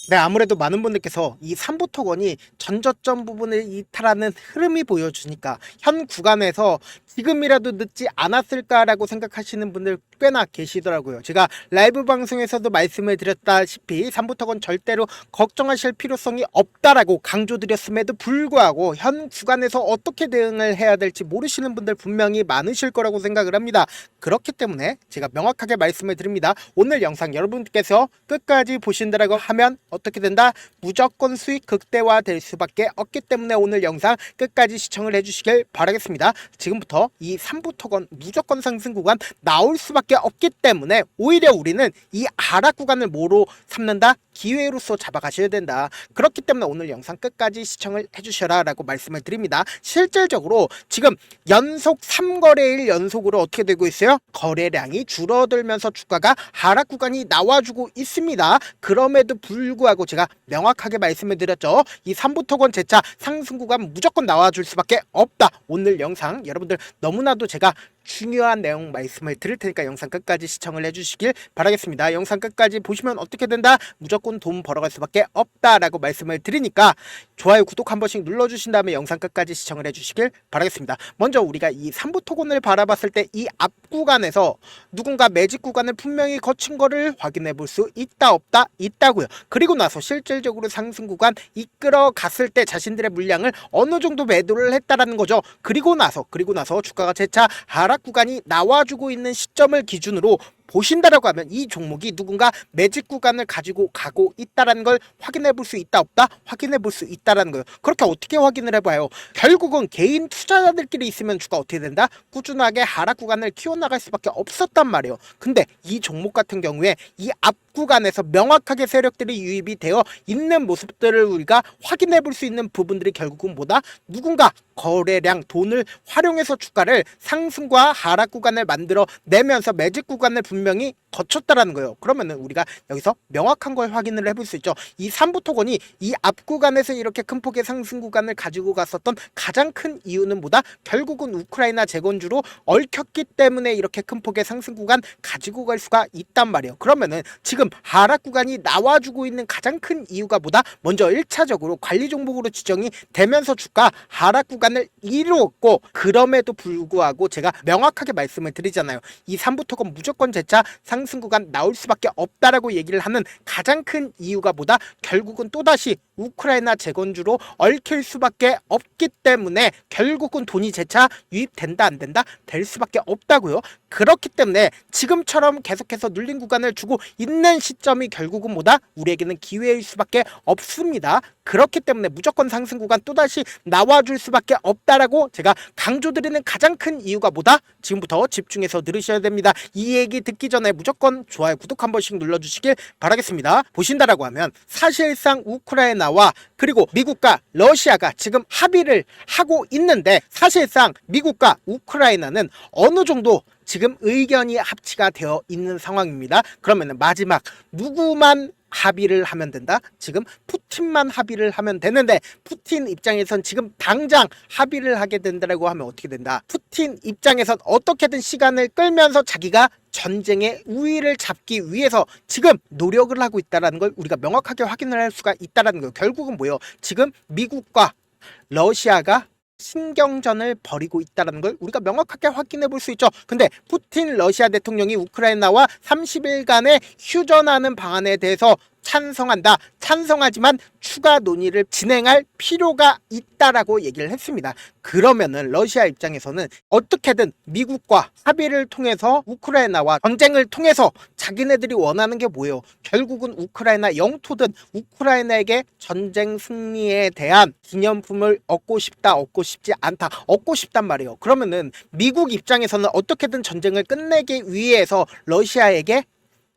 네, 아무래도 많은 분들께서 이 삼부토건이 전저점 부분을 이탈하는 흐름이 보여주니까 현 구간에서 지금이라도 늦지 않았을까라고 생각하시는 분들 꽤나 계시더라고요. 제가 라이브 방송에서도 말씀을 드렸다시피 삼부토건 절대로 걱정하실 필요성이 없다라고 강조드렸음에도 불구하고 현 구간에서 어떻게 대응을 해야 될지 모르시는 분들 분명히 많으실 거라고 생각을 합니다. 그렇기 때문에 제가 명확하게 말씀을 드립니다. 오늘 영상 여러분께서 끝까지 보신다라고 하면 어떻게 된다? 무조건 수익 극대화될 수밖에 없기 때문에 오늘 영상 끝까지 시청을 해주시길 바라겠습니다. 지금부터 이 3부토건 무조건 상승 구간 나올 수밖에 없기 때문에 오히려 우리는 이 하락 구간을 뭐로 삼는다? 기회로서 잡아가셔야 된다. 그렇기 때문에 오늘 영상 끝까지 시청을 해주셔라 라고 말씀을 드립니다. 실질적으로 지금 연속 3거래일 연속으로 어떻게 되고 있어요? 거래량이 줄어들면서 주가가 하락 구간이 나와주고 있습니다. 그럼에도 불구하고 제가 명확하게 말씀을 드렸죠. 이 3부토건 재차 상승 구간 무조건 나와줄 수밖에 없다. 오늘 영상 여러분들 너무나도 제가 중요한 내용 말씀을 드릴 테니까 영상 끝까지 시청을 해주시길 바라겠습니다. 영상 끝까지 보시면 어떻게 된다? 무조건 돈 벌어갈 수밖에 없다라고 말씀을 드리니까 좋아요, 구독 한 번씩 눌러주신 다음에 영상 끝까지 시청을 해주시길 바라겠습니다. 먼저 우리가 이 3부토건을 바라봤을 때 이 앞 구간에서 누군가 매직 구간을 분명히 거친 거를 확인해 볼 수 있다 없다? 있다고요. 그리고 나서 실질적으로 상승 구간 이끌어 갔을 때 자신들의 물량을 어느 정도 매도를 했다라는 거죠. 그리고 나서 주가가 재차 하락 구간이 나와주고 있는 시점을 기준으로 보신다라고 하면 이 종목이 누군가 매직 구간을 가지고 가고 있다라는 걸 확인해 볼 수 있다 없다? 확인해 볼 수 있다라는 거예요. 그렇게 어떻게 확인을 해봐요? 결국은 개인 투자자들끼리 있으면 주가 어떻게 된다? 꾸준하게 하락 구간을 키워나갈 수밖에 없었단 말이에요. 근데 이 종목 같은 경우에 이 앞 구간에서 명확하게 세력들이 유입이 되어 있는 모습들을 우리가 확인해 볼 수 있는 부분들이 결국은 뭐다? 누군가 거래량 돈을 활용해서 주가를 상승과 하락 구간을 만들어 내면서 매직 구간을 분명히 거쳤다라는 거예요. 그러면은 우리가 여기서 명확한 걸 확인을 해볼 수 있죠. 이 3부토건이 이 앞 구간에서 이렇게 큰 폭의 상승 구간을 가지고 갔었던 가장 큰 이유는 뭐다? 결국은 우크라이나 재건주로 얽혔기 때문에 이렇게 큰 폭의 상승 구간 가지고 갈 수가 있단 말이에요. 그러면은 지금 하락 구간이 나와주고 있는 가장 큰 이유가 뭐다? 먼저 1차적으로 관리 종목으로 지정이 되면서 주가 하락 구간을 이루었고, 그럼에도 불구하고 제가 명확하게 말씀을 드리잖아요. 이 3부토건 무조건 재차 상승 구간 나올 수밖에 없다라고 얘기를 하는 가장 큰 이유가 뭐다? 결국은 또다시 우크라이나 재건주로 얽힐 수밖에 없기 때문에 결국은 돈이 재차 유입된다 안 된다? 될 수밖에 없다고요. 그렇기 때문에 지금처럼 계속해서 눌린 구간을 주고 있는 시점이 결국은 뭐다? 우리에게는 기회일 수밖에 없습니다. 그렇기 때문에 무조건 상승 구간 또다시 나와줄 수밖에 없다라고 제가 강조드리는 가장 큰 이유가 뭐다? 지금부터 집중해서 들으셔야 됩니다. 이 얘기 듣기 전에 무조건 좋아요, 구독 한 번씩 눌러주시길 바라겠습니다. 보신다라고 하면 사실상 우크라이나와 그리고 미국과 러시아가 지금 합의를 하고 있는데, 사실상 미국과 우크라이나는 어느 정도 지금 의견이 합치가 되어 있는 상황입니다. 그러면 마지막 누구만 합의를 하면 된다? 지금 푸틴만 합의를 하면 되는데, 푸틴 입장에선 지금 당장 합의를 하게 된다고 하면 어떻게 된다? 푸틴 입장에선 어떻게든 시간을 끌면서 자기가 전쟁의 우위를 잡기 위해서 지금 노력을 하고 있다는 걸 우리가 명확하게 확인을 할 수가 있다는 거예요. 결국은 뭐예요? 지금 미국과 러시아가 신경전을 벌이고 있다는 걸 우리가 명확하게 확인해 볼 수 있죠. 근데 푸틴 러시아 대통령이 우크라이나와 30일간의 휴전하는 방안에 대해서 찬성한다. 찬성하지만 추가 논의를 진행할 필요가 있다라고 얘기를 했습니다. 그러면은 러시아 입장에서는 어떻게든 미국과 합의를 통해서 우크라이나와 전쟁을 통해서 자기네들이 원하는 게 뭐예요? 결국은 우크라이나 영토든 우크라이나에게 전쟁 승리에 대한 기념품을 얻고 싶다, 얻고 싶지 않다, 얻고 싶단 말이에요. 그러면은 미국 입장에서는 어떻게든 전쟁을 끝내기 위해서 러시아에게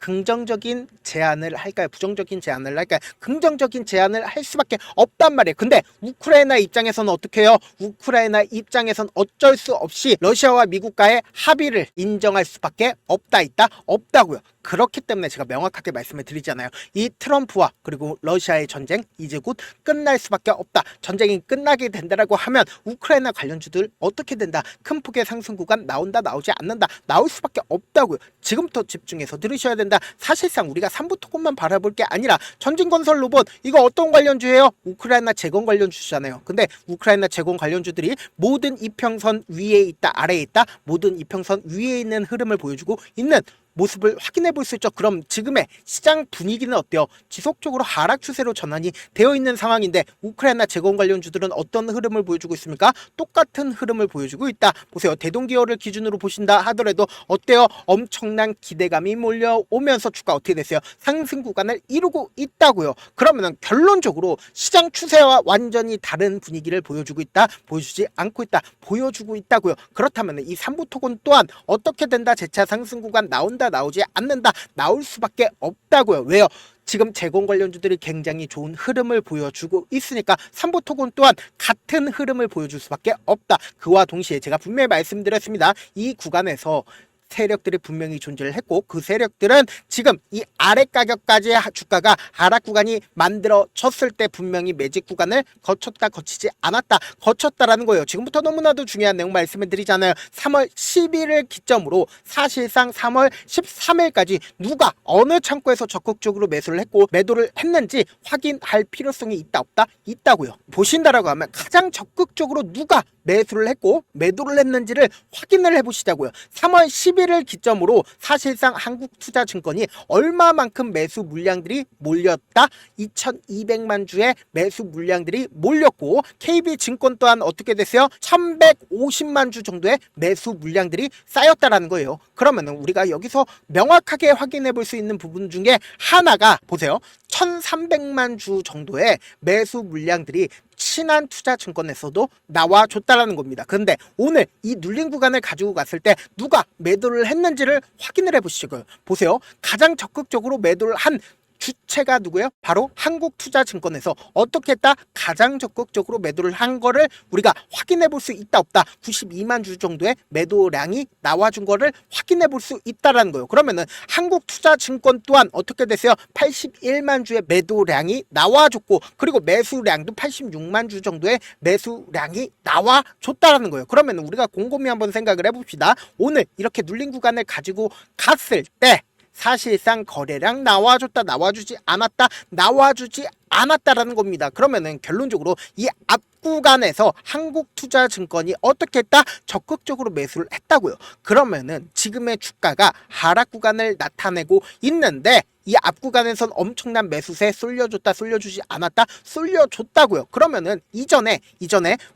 긍정적인 제안을 할까요? 부정적인 제안을 할까요? 긍정적인 제안을 할 수밖에 없단 말이에요. 근데 우크라이나 입장에서는 어떻게 해요? 우크라이나 입장에서는 어쩔 수 없이 러시아와 미국과의 합의를 인정할 수밖에 없다, 있다, 없다고요. 그렇기 때문에 제가 명확하게 말씀을 드리잖아요. 이 트럼프와 그리고 러시아의 전쟁 이제 곧 끝날 수밖에 없다. 전쟁이 끝나게 된다라고 하면 우크라이나 관련주들 어떻게 된다. 큰 폭의 상승 구간 나온다 나오지 않는다. 나올 수밖에 없다고요. 지금부터 집중해서 들으셔야 된다. 사실상 우리가 삼부토건만 바라볼 게 아니라 전진건설 로봇 이거 어떤 관련주예요? 우크라이나 재건 관련주잖아요. 근데 우크라이나 재건 관련주들이 모든 이평선 위에 있다 아래에 있다 모든 이평선 위에 있는 흐름을 보여주고 있는 모습을 확인해 볼 수 있죠. 그럼 지금의 시장 분위기는 어때요? 지속적으로 하락 추세로 전환이 되어 있는 상황인데 우크라이나 재건 관련주들은 어떤 흐름을 보여주고 있습니까? 똑같은 흐름을 보여주고 있다. 보세요. 대동기어를 기준으로 보신다 하더라도 어때요? 엄청난 기대감이 몰려오면서 주가 어떻게 됐어요? 상승 구간을 이루고 있다고요. 그러면 결론적으로 시장 추세와 완전히 다른 분위기를 보여주고 있다. 보여주지 않고 있다. 보여주고 있다고요. 그렇다면 이 삼부토건 또한 어떻게 된다? 재차 상승 구간 나온다 나오지 않는다 나올 수밖에 없다고요. 왜요? 지금 재건 관련주들이 굉장히 좋은 흐름을 보여주고 있으니까 삼부토건 또한 같은 흐름을 보여줄 수밖에 없다. 그와 동시에 제가 분명히 말씀드렸습니다. 이 구간에서 세력들이 분명히 존재를 했고 그 세력들은 지금 이 아래 가격까지 주가가 하락 구간이 만들어졌을 때 분명히 매직 구간을 거쳤다 거치지 않았다 거쳤다라는 거예요. 지금부터 너무나도 중요한 내용 말씀을 드리잖아요. 3월 10일을 기점으로 사실상 3월 13일까지 누가 어느 창구에서 적극적으로 매수를 했고 매도를 했는지 확인할 필요성이 있다 없다? 있다고요. 보신다라고 하면 가장 적극적으로 누가 매수를 했고 매도를 했는지를 확인을 해보시자고요. 3월 10일을 기점으로 사실상 한국투자증권이 얼마만큼 매수 물량들이 몰렸다? 2200만 주의 매수 물량들이 몰렸고 KB증권 또한 어떻게 됐어요? 1150만 주 정도의 매수 물량들이 쌓였다라는 거예요. 그러면 우리가 여기서 명확하게 확인해 볼 수 있는 부분 중에 하나가 보세요. 1300만 주 정도의 매수 물량들이 신한투자증권에서도 나와줬다라는 겁니다. 근데 오늘 이 눌린 구간을 가지고 갔을 때 누가 매도를 했는지를 확인을 해보시고요. 보세요. 가장 적극적으로 매도를 한 주체가 누구예요? 바로 한국투자증권에서 어떻게 했다? 가장 적극적으로 매도를 한 거를 우리가 확인해 볼 수 있다 없다. 92만 주 정도의 매도량이 나와준 거를 확인해 볼 수 있다라는 거예요. 그러면은 한국투자증권 또한 어떻게 됐어요? 81만 주의 매도량이 나와줬고 그리고 매수량도 86만 주 정도의 매수량이 나와줬다라는 거예요. 그러면 우리가 곰곰이 한번 생각을 해봅시다. 오늘 이렇게 눌린 구간을 가지고 갔을 때 사실상 거래량 나와줬다 나와주지 않았다 나와주지 않았다라는 겁니다. 그러면은 결론적으로 이 앞구간에서 한국투자증권이 어떻게 했다? 적극적으로 매수를 했다고요. 그러면은 지금의 주가가 하락 구간을 나타내고 있는데 이 앞구간에선 엄청난 매수세 쏠려줬다 쏠려주지 않았다 쏠려줬다고요. 그러면은 이전에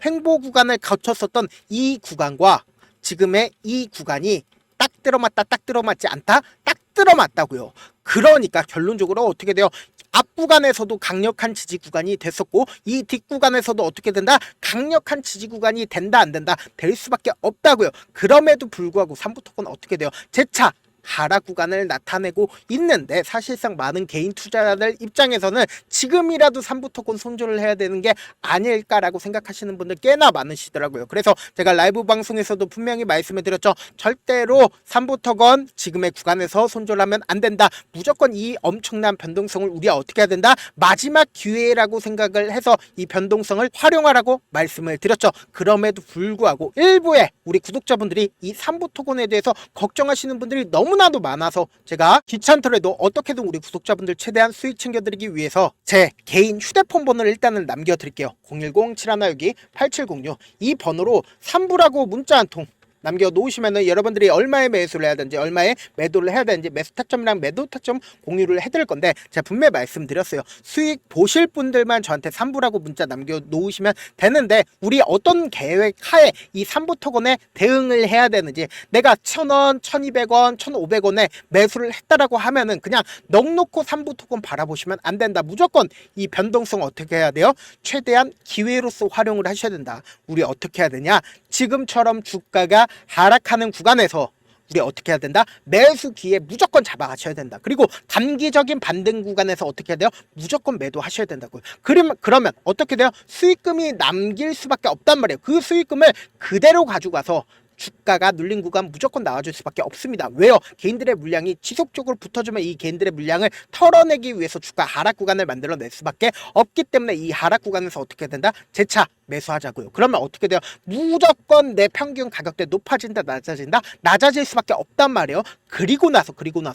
횡보 구간을 거쳤었던 이 구간과 지금의 이 구간이 딱 들어맞다 딱 들어맞지 않다 딱 들어맞다고요. 그러니까 결론적으로 어떻게 돼요? 앞구간에서도 강력한 지지 구간이 됐었고 이 뒷구간에서도 어떻게 된다? 강력한 지지 구간이 된다 안 된다? 될 수밖에 없다고요. 그럼에도 불구하고 삼부토건 어떻게 돼요? 재차 하락 구간을 나타내고 있는데 사실상 많은 개인 투자자들 입장에서는 지금이라도 삼부토건 손절을 해야 되는 게 아닐까라고 생각하시는 분들 꽤나 많으시더라고요. 그래서 제가 라이브 방송에서도 분명히 말씀을 드렸죠. 절대로 삼부토건 지금의 구간에서 손절하면 안 된다. 무조건 이 엄청난 변동성을 우리가 어떻게 해야 된다? 마지막 기회라고 생각을 해서 이 변동성을 활용하라고 말씀을 드렸죠. 그럼에도 불구하고 일부의 우리 구독자분들이 이 삼부토건에 대해서 걱정하시는 분들이 너무나도 많아서 제가 귀찮더라도 어떻게든 우리 구독자분들 최대한 수익 챙겨드리기 위해서 제 개인 휴대폰 번호를 일단은 남겨드릴게요. 010-7162-8706 이 번호로 삼부라고 문자 한 통 남겨놓으시면은 여러분들이 얼마에 매수를 해야 되는지 얼마에 매도를 해야 되는지 매수 타점이랑 매도 타점 공유를 해드릴 건데 제가 분명히 말씀드렸어요. 수익 보실 분들만 저한테 삼부라고 문자 남겨놓으시면 되는데 우리 어떤 계획 하에 이 삼부토건에 대응을 해야 되는지 내가 1,000원, 1,200원, 1,500원에 매수를 했다라고 하면은 그냥 넉놓고 삼부토건 바라보시면 안 된다. 무조건 이 변동성 어떻게 해야 돼요? 최대한 기회로서 활용을 하셔야 된다. 우리 어떻게 해야 되냐? 지금처럼 주가가 하락하는 구간에서 우리 어떻게 해야 된다? 매수 기회 무조건 잡아가셔야 된다. 그리고 단기적인 반등 구간에서 어떻게 해야 돼요? 무조건 매도하셔야 된다고요. 그러면 어떻게 돼요? 수익금이 남길 수밖에 없단 말이에요. 그 수익금을 그대로 가져가서 주가가 눌린 구간 무조건 나와줄 수밖에 없습니다. 왜요? 개인들의 물량이 지속적으로 붙어주면 이 개인들의 물량을 털어내기 위해서 주가 하락 구간을 만들어낼 수밖에 없기 때문에 이 하락 구간에서 어떻게 된다? 재차 매수하자고요. 그러면 어떻게 돼요? 무조건 내 평균 가격대 높아진다, 낮아진다, 낮아질 수밖에 없단 말이에요. 그리고 나서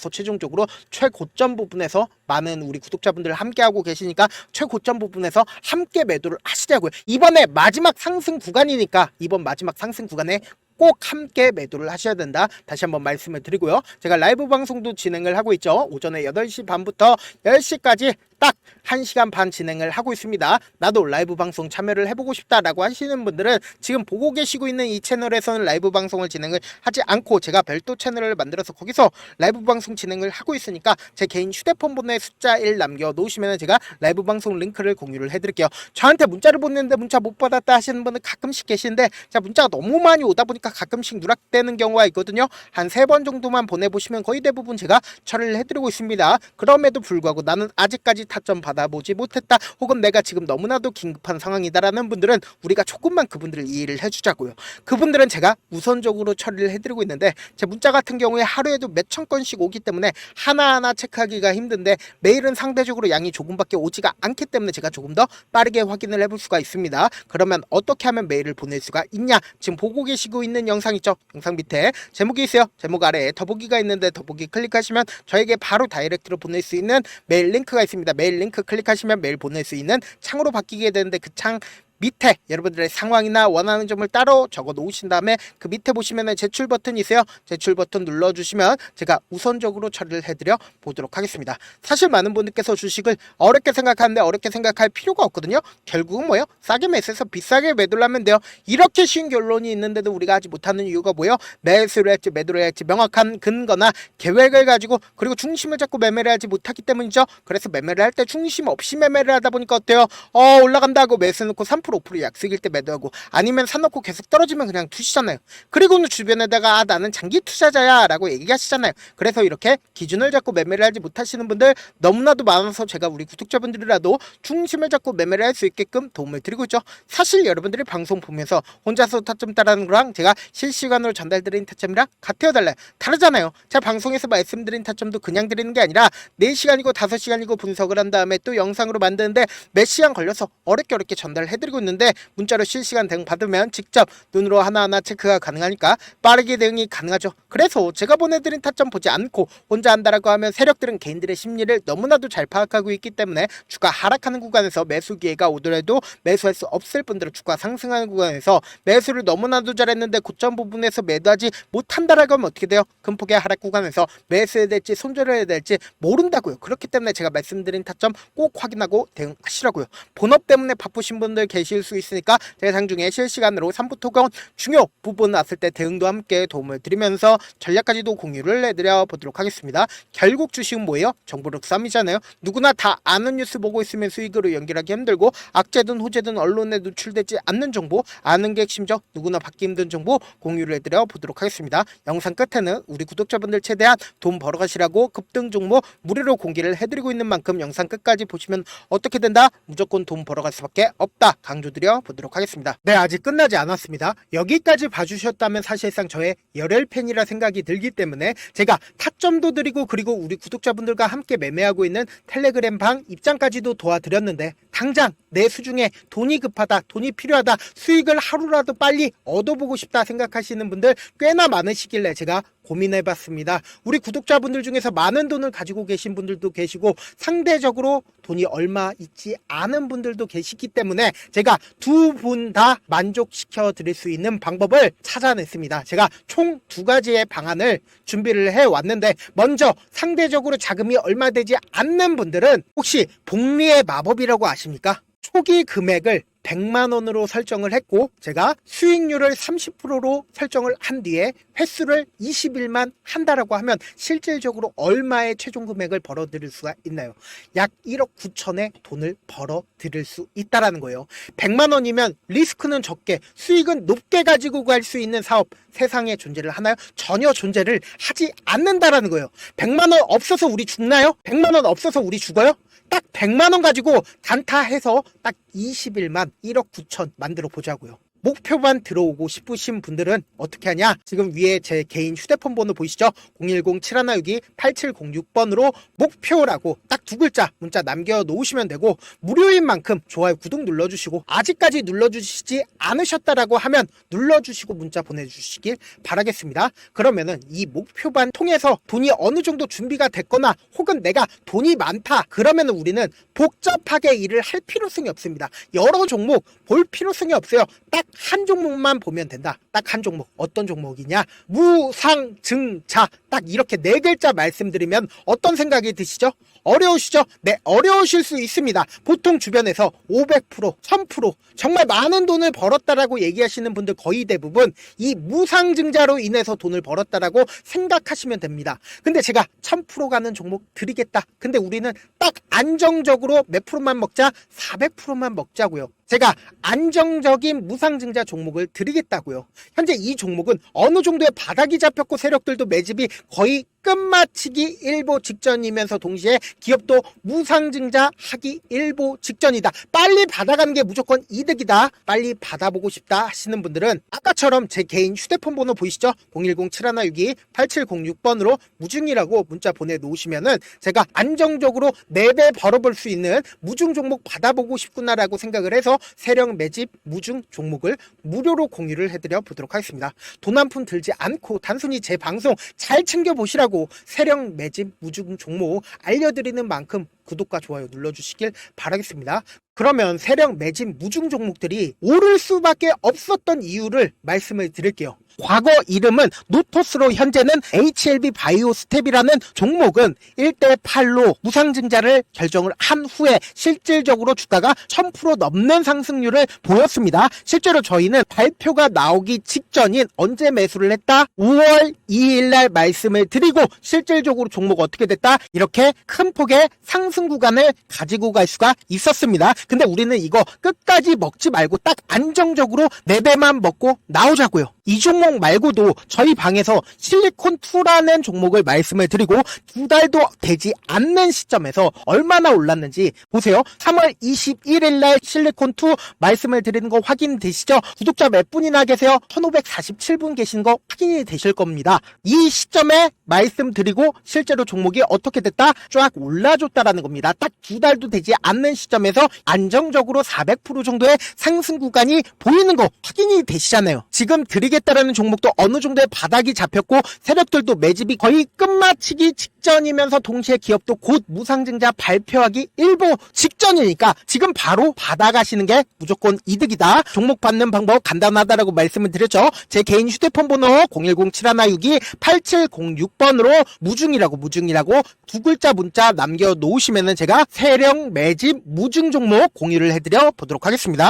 최종적으로 최고점 부분에서 많은 우리 구독자분들 함께하고 계시니까 최고점 부분에서 함께 매도를 하시자고요. 이번에 마지막 상승 구간이니까 이번 마지막 상승 구간에 꼭 함께 매도를 하셔야 된다. 다시 한번 말씀을 드리고요. 제가 라이브 방송도 진행을 하고 있죠. 오전에 8시 반부터 10시까지 딱 1시간 반 진행을 하고 있습니다. 나도 라이브 방송 참여를 해보고 싶다라고 하시는 분들은 지금 보고 계시고 있는 이 채널에서는 라이브 방송을 진행을 하지 않고 제가 별도 채널을 만들어서 거기서 라이브 방송 진행을 하고 있으니까 제 개인 휴대폰 번호에 숫자 1 남겨놓으시면 제가 라이브 방송 링크를 공유를 해드릴게요. 저한테 문자를 보냈는데 문자 못 받았다 하시는 분은 가끔씩 계신데 자, 문자가 너무 많이 오다 보니까 가끔씩 누락되는 경우가 있거든요. 한 3번 정도만 보내보시면 거의 대부분 제가 처리를 해드리고 있습니다. 그럼에도 불구하고 나는 아직까지 타점 받아보지 못했다, 혹은 내가 지금 너무나도 긴급한 상황이다라는 분들은 우리가 조금만 그분들을 이해를 해주자고요. 그분들은 제가 우선적으로 처리를 해드리고 있는데 제 문자 같은 경우에 하루에도 몇천 건씩 오기 때문에 하나하나 체크하기가 힘든데 매일은 상대적으로 양이 조금밖에 오지가 않기 때문에 제가 조금 더 빠르게 확인을 해볼 수가 있습니다. 그러면 어떻게 하면 메일을 보낼 수가 있냐? 지금 보고 계시고 있는 영상 있죠? 영상 밑에 제목이 있어요. 제목 아래에 더보기가 있는데 더보기 클릭하시면 저에게 바로 다이렉트로 보낼 수 있는 메일 링크가 있습니다. 메일 링크 클릭하시면 메일 보낼 수 있는 창으로 바뀌게 되는데 그 창 밑에 여러분들의 상황이나 원하는 점을 따로 적어 놓으신 다음에 그 밑에 보시면 제출 버튼이 있어요. 제출 버튼 눌러주시면 제가 우선적으로 처리를 해드려 보도록 하겠습니다. 사실 많은 분들께서 주식을 어렵게 생각하는데 어렵게 생각할 필요가 없거든요. 결국은 뭐예요? 싸게 매수해서 비싸게 매도를 하면 돼요. 이렇게 쉬운 결론이 있는데도 우리가 하지 못하는 이유가 뭐예요? 매수를 할지 매도를 할지 명확한 근거나 계획을 가지고 그리고 중심을 잡고 매매를 하지 못하기 때문이죠. 그래서 매매를 할 때 중심 없이 매매를 하다 보니까 어때요? 올라간다고 매수 놓고 3% 5% 약속일 때 매도하고 아니면 사놓고 계속 떨어지면 그냥 두시잖아요. 그리고는 주변에다가 나는 장기 투자자야 라고 얘기하시잖아요. 그래서 이렇게 기준을 잡고 매매를 하지 못하시는 분들 너무나도 많아서 제가 우리 구독자분들이라도 중심을 잡고 매매를 할 수 있게끔 도움을 드리고 있죠. 사실 여러분들이 방송 보면서 혼자서 타점 따라하는 거랑 제가 실시간으로 전달드린 타점이랑 같아요, 달라요? 다르잖아요. 제가 방송에서 말씀드린 타점도 그냥 드리는 게 아니라 4시간이고 5시간이고 분석을 한 다음에 또 영상으로 만드는데 몇 시간 걸려서 어렵게 전달을 해드리고 있는데 문자로 실시간 대응 받으면 직접 눈으로 하나하나 체크가 가능하니까 빠르게 대응이 가능하죠. 그래서 제가 보내드린 타점 보지 않고 혼자 한다라고 하면 세력들은 개인들의 심리를 너무나도 잘 파악하고 있기 때문에 주가 하락하는 구간에서 매수 기회가 오더라도 매수할 수 없을 분들은 주가 상승하는 구간에서 매수를 너무나도 잘했는데 고점 부분에서 매도하지 못한다라고 하면 어떻게 돼요? 큰 폭의 하락 구간에서 매수해야 될지 손절을 해야 될지 모른다고요. 그렇기 때문에 제가 말씀드린 타점 꼭 확인하고 대응하시라고요. 본업 때문에 바쁘신 분들 계실 수 있으니까 제가 장중에 실시간으로 3부 토건 중요 부분 왔을 때 대응도 함께 도움을 드리면서 전략까지도 공유를 해드려 보도록 하겠습니다. 결국 주식은 뭐예요? 정보력 싸움이잖아요. 누구나 다 아는 뉴스 보고 있으면 수익으로 연결하기 힘들고 악재든 호재든 언론에 노출되지 않는 정보, 아는 게 핵심적, 누구나 받기 힘든 정보 공유를 해드려 보도록 하겠습니다. 영상 끝에는 우리 구독자분들 최대한 돈 벌어가시라고 급등 종목 무료로 공개를 해드리고 있는 만큼 영상 끝까지 보시면 어떻게 된다? 무조건 돈 벌어갈 수밖에 없다 강조드려 보도록 하겠습니다. 네, 아직 끝나지 않았습니다. 여기까지 봐주셨다면 사실상 저의 열혈팬이라 생각이 들기 때문에 제가 타점도 드리고 그리고 우리 구독자분들과 함께 매매하고 있는 텔레그램 방 입장까지도 도와드렸는데 당장 내 수중에 돈이 급하다, 돈이 필요하다, 수익을 하루라도 빨리 얻어보고 싶다 생각하시는 분들 꽤나 많으시길래 제가 고민해봤습니다. 우리 구독자분들 중에서 많은 돈을 가지고 계신 분들도 계시고 상대적으로 돈이 얼마 있지 않은 분들도 계시기 때문에 제가 두 분 다 만족시켜 드릴 수 있는 방법을 찾아냈습니다. 제가 총 2가지의 방안을 준비를 해왔는데 먼저 상대적으로 자금이 얼마 되지 않는 분들은 혹시 복리의 마법이라고 아십니까? 초기 금액을 100만원으로 설정을 했고 제가 수익률을 30%로 설정을 한 뒤에 횟수를 20일만 한다라고 하면 실질적으로 얼마의 최종 금액을 벌어들일 수가 있나요? 약 1억 9천의 돈을 벌어들일 수 있다라는 거예요. 100만원이면 리스크는 적게 수익은 높게 가지고 갈 수 있는 사업 세상에 존재를 하나요? 전혀 존재를 하지 않는다라는 거예요. 100만원 없어서 우리 죽나요? 100만원 없어서 우리 죽어요? 딱 100만원 가지고 단타해서 딱 20일만 1억 9천 만들어 보자고요. 목표만 들어오고 싶으신 분들은 어떻게 하냐? 지금 위에 제 개인 휴대폰 번호 보이시죠? 010-7162-8706번으로 목표라고 딱 두 글자 문자 남겨놓으시면 되고, 무료인 만큼 좋아요, 구독 눌러주시고, 아직까지 눌러주시지 않으셨다라고 하면 눌러주시고 문자 보내주시길 바라겠습니다. 그러면은 이 목표반 통해서 돈이 어느 정도 준비가 됐거나 혹은 내가 돈이 많다 그러면은 우리는 복잡하게 일을 할 필요성이 없습니다. 여러 종목 볼 필요성이 없어요. 딱 한 종목만 보면 된다. 딱 한 종목. 어떤 종목이냐? 무상증자. 딱 이렇게 네 글자 말씀드리면 어떤 생각이 드시죠? 어려우시죠? 네, 어려우실 수 있습니다. 보통 주변에서 500%, 1000% 정말 많은 돈을 벌었다라고 얘기하시는 분들 거의 대부분 이 무상증자로 인해서 돈을 벌었다라고 생각하시면 됩니다. 근데 제가 1000% 가는 종목 드리겠다. 근데 우리는 딱 안정적으로 몇 프로만 먹자? 400%만 먹자고요. 제가 안정적인 무상증자 종목을 드리겠다고요. 현재 이 종목은 어느 정도의 바닥이 잡혔고 세력들도 매집이 거의 끝마치기 일보 직전이면서 동시에 기업도 무상증자 하기 일보 직전이다. 빨리 받아가는 게 무조건 이득이다. 빨리 받아보고 싶다 하시는 분들은 아까처럼 제 개인 휴대폰 번호 보이시죠? 010-7162-8706번으로 무중이라고 문자 보내놓으시면은 제가 안정적으로 4배 벌어볼 수 있는 무중 종목 받아보고 싶구나라고 생각을 해서 세력 매집 무중 종목을 무료로 공유를 해드려 보도록 하겠습니다. 돈 한 푼 들지 않고 단순히 제 방송 잘 챙겨보시라고 세력 매집 무중 종목 알려드리는 만큼 구독과 좋아요 눌러주시길 바라겠습니다. 그러면 세력 매집 무중 종목들이 오를 수밖에 없었던 이유를 말씀을 드릴게요. 과거 이름은 노토스로 현재는 HLB 바이오스텝이라는 종목은 1대8로 무상증자를 결정을 한 후에 실질적으로 주가가 1000% 넘는 상승률을 보였습니다. 실제로 저희는 발표가 나오기 직전인 언제 매수를 했다? 5월 2일날 말씀을 드리고 실질적으로 종목 어떻게 됐다? 이렇게 큰 폭의 상승 구간을 가지고 갈 수가 있었습니다. 근데 우리는 이거 끝까지 먹지 말고 딱 안정적으로 4배만 먹고 나오자고요. 이 종목 말고도 저희 방에서 실리콘2라는 종목을 말씀을 드리고 2달도 되지 않는 시점에서 얼마나 올랐는지 보세요. 3월 21일 날 실리콘2 말씀을 드리는 거 확인되시죠? 구독자 몇 분이나 계세요? 1547분 계신 거 확인이 되실 겁니다. 이 시점에 말씀드리고 실제로 종목이 어떻게 됐다? 쫙 올라줬다라는 겁니다. 딱 2달도 되지 않는 시점에서 안정적으로 400% 정도의 상승 구간이 보이는 거 확인이 되시잖아요. 지금 드리겠다라는 종목도 어느 정도의 바닥이 잡혔고 세력들도 매집이 거의 끝마치기 직전이면서 동시에 기업도 곧 무상증자 발표하기 일보 직전이니까 지금 바로 받아가시는 게 무조건 이득이다. 종목 받는 방법 간단하다라고 말씀을 드렸죠. 제 개인 휴대폰 번호 010-7162-8706번으로 무중이라고 두 글자 문자 남겨놓으시면은 제가 세력 매집 무중 종목 공유를 해드려 보도록 하겠습니다.